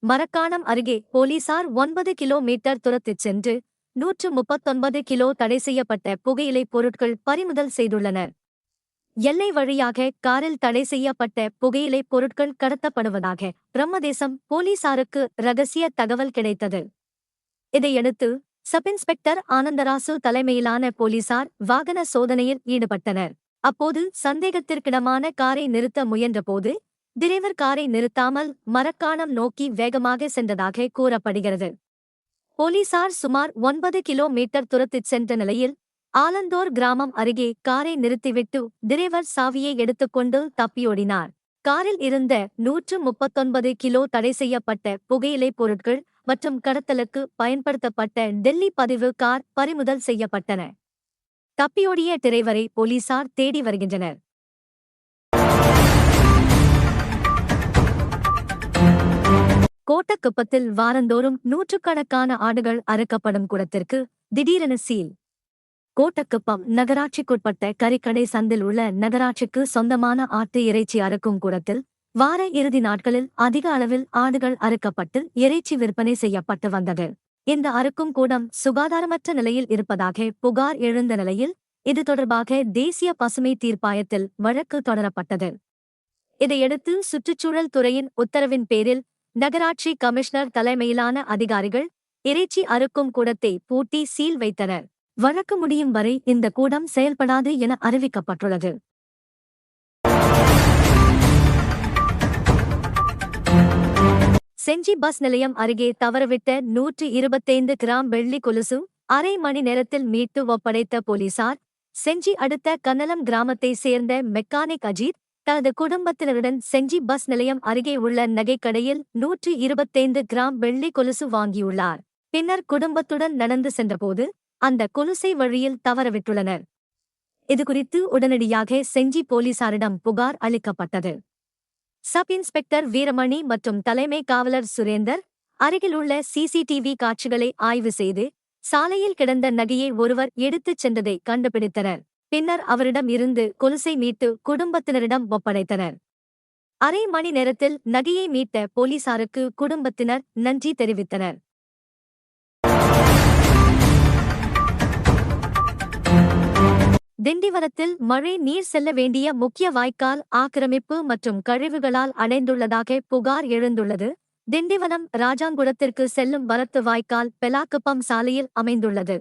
மரக்காணம் அருகே போலீசார் 9 கிலோமீட்டர் துரத்திச் சென்று 139 கிலோ தடை செய்யப்பட்ட புகையிலைப் பொருட்கள் பறிமுதல் செய்துள்ளனர். எல்லை வழியாக காரில் தடை செய்யப்பட்ட புகையிலைப் பொருட்கள் கடத்தப்படுவதாக பிரம்மதேசம் போலீசாருக்கு ரகசிய தகவல் கிடைத்தது. இதையடுத்து சப் இன்ஸ்பெக்டர் ஆனந்தராசு தலைமையிலான போலீசார் வாகன சோதனையில் ஈடுபட்டனர். அப்போது சந்தேகத்திற்கிடமான காரை நிறுத்த முயன்றபோது டிரைவர் காரை நிறுத்தாமல் மரக்காணம் நோக்கி வேகமாக சென்றதாக கூறப்படுகிறது. போலீசார் சுமார் 9 கிலோமீட்டர் துரத்திச் சென்ற நிலையில் ஆலந்தோர் கிராமம் அருகே காரை நிறுத்திவிட்டு டிரைவர் சாவியை எடுத்துக்கொண்டு தப்பியோடினார். காரில் இருந்த 139 கிலோ தடை செய்யப்பட்ட புகையிலைப் பொருட்கள் மற்றும் கடத்தலுக்கு பயன்படுத்தப்பட்ட டெல்லி பதிவு கார் பறிமுதல் செய்யப்பட்டன. தப்பியோடிய டிரைவரை போலீசார் தேடி வருகின்றனர். கோட்டக்குப்பத்தில் வாரந்தோறும் நூற்றுக்கணக்கான ஆடுகள் அறுக்கப்படும் கூடத்திற்கு திடீரென சீல். கோட்டக்குப்பம் நகராட்சிக்குட்பட்ட கறிக்கடை சந்தில் உள்ள நகராட்சிக்கு சொந்தமான ஆட்டு இறைச்சி அறுக்கும் கூடத்தில் வார இறுதி நாட்களில் அதிக அளவில் ஆடுகள் அறுக்கப்பட்டு இறைச்சி விற்பனை செய்யப்பட்டு வந்தது. இந்த அறுக்கும் கூடம் சுகாதாரமற்ற நிலையில் இருப்பதாக புகார் எழுந்த நிலையில் இது தொடர்பாக தேசிய பசுமை தீர்ப்பாயத்தில் வழக்கு தொடரப்பட்டது. இதையடுத்து சுற்றுச்சூழல் துறையின் உத்தரவின் பேரில் நகராட்சி கமிஷனர் தலைமையிலான அதிகாரிகள் இறைச்சி அறுக்கும் கூடத்தை பூட்டி சீல் வைத்தனர். வழக்கு முடியும் வரை இந்த கூடம் செயல்படாது என அறிவிக்கப்பட்டுள்ளது. செஞ்சி பஸ் நிலையம் அருகே தவறவிட்ட 125 கிராம் வெள்ளி கொலுசு அரை மணி நேரத்தில் மீட்டு ஒப்படைத்த போலீசார். செஞ்சி அடுத்த கன்னலம் கிராமத்தை சேர்ந்த மெக்கானிக் அஜித் தனது குடும்பத்தினருடன் செஞ்சி பஸ் நிலையம் அருகே உள்ள நகைக்கடையில் 125 கிராம் வெள்ளி கொலுசு வாங்கியுள்ளார். பின்னர் குடும்பத்துடன் நடந்து சென்றபோது அந்த கொலுசை வழியில் தவறவிட்டுள்ளனர். இதுகுறித்து உடனடியாக செஞ்சி போலீசாரிடம் புகார் அளிக்கப்பட்டது. சப் இன்ஸ்பெக்டர் வீரமணி மற்றும் தலைமை காவலர் சுரேந்தர் அருகிலுள்ள சிசிடிவி காட்சிகளை ஆய்வு செய்து சாலையில் கிடந்த நகையை ஒருவர் எடுத்துச் சென்றதை கண்டுபிடித்தனர். பின்னர் அவரிடம் இருந்து கொலுசை மீட்டு குடும்பத்தினரிடம் ஒப்படைத்தனர். அரை மணி நேரத்தில் நகையை மீட்ட போலீசாருக்கு குடும்பத்தினர் நன்றி தெரிவித்தனர். திண்டிவனத்தில் மழை நீர் செல்ல வேண்டிய முக்கிய வாய்க்கால் ஆக்கிரமிப்பு மற்றும் கழிவுகளால் அடைந்துள்ளதாக புகார் எழுந்துள்ளது. திண்டிவனம் ராஜாங்குளத்திற்கு செல்லும் வரத்து வாய்க்கால் பெலாக்குப்பம் சாலையில் அமைந்துள்ளது.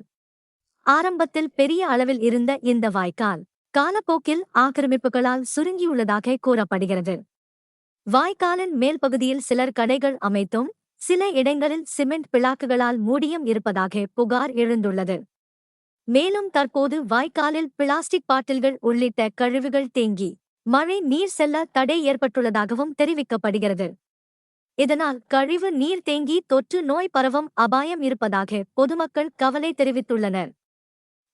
ஆரம்பத்தில் பெரிய அளவில் இருந்த இந்த வாய்க்கால் காலப்போக்கில் ஆக்கிரமிப்புகளால் சுருங்கியுள்ளதாக கூறப்படுகிறது. வாய்க்காலின் மேல் பகுதியில் சிலர் கடைகள் அமைத்தும் சில இடங்களில் சிமெண்ட் பிளாக்குகளால் மூடியும் இருப்பதாக புகார் எழுந்துள்ளது. மேலும் தற்போது வாய்க்காலில் பிளாஸ்டிக் பாட்டில்கள் உள்ளிட்ட கழிவுகள் தேங்கி மழை நீர் செல்ல தடை ஏற்பட்டுள்ளதாகவும் தெரிவிக்கப்படுகிறது. இதனால் கழிவு நீர் தேங்கி தொற்று நோய் பரவும் அபாயம் இருப்பதாக பொதுமக்கள் கவலை தெரிவித்துள்ளனர்.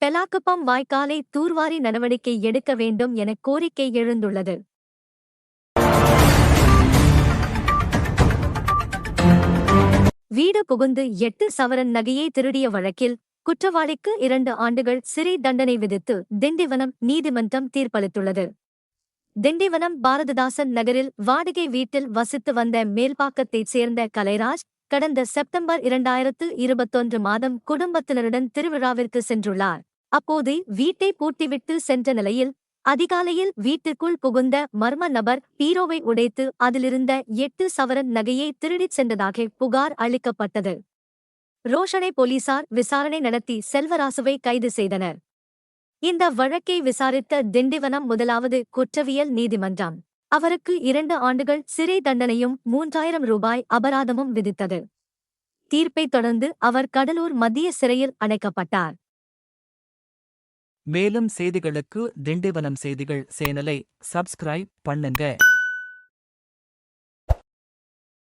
பெலாக்குப்பம் வாய்க்காலை தூர்வாரி நடவடிக்கை எடுக்க வேண்டும் என கோரிக்கை எழுந்துள்ளது. வீடு புகுந்து 8 சவரன் நகையை திருடிய வழக்கில் குற்றவாளிக்கு 2 ஆண்டுகள் சிறை தண்டனை விதித்து திண்டிவனம் நீதிமன்றம் தீர்ப்பளித்துள்ளது. திண்டிவனம் பாரதிதாசன் நகரில் வாடகை வீட்டில் வசித்து வந்த மேல்பாக்கத்தைச் சேர்ந்த கலைராஜ் கடந்த செப்டம்பர் 2021 மாதம் குடும்பத்தினருடன் திருவிழாவிற்கு சென்றுள்ளார். அப்போது வீட்டை பூட்டிவிட்டு சென்ற நிலையில் அதிகாலையில் வீட்டிற்குள் புகுந்த மர்ம நபர் பீரோவை உடைத்து அதிலிருந்த 8 சவரன் நகையை திருடிச் சென்றதாக புகார் அளிக்கப்பட்டது. ரோஷனை போலீசார் விசாரணை நடத்தி செல்வராசுவை கைது செய்தனர். இந்த வழக்கை விசாரித்த திண்டிவனம் முதலாவது குற்றவியல் நீதிமன்றம் அவருக்கு 2 ஆண்டுகள் சிறை தண்டனையும் 3000 ரூபாய் அபராதமும் விதித்தது. தீர்ப்பைத் தொடர்ந்து அவர் கடலூர் மத்திய சிறையில் அடைக்கப்பட்டார். மேலும் செய்திகளுக்கு திண்டிவனம் செய்திகள் சேனலை சப்ஸ்கிரைப் பண்ணுங்க.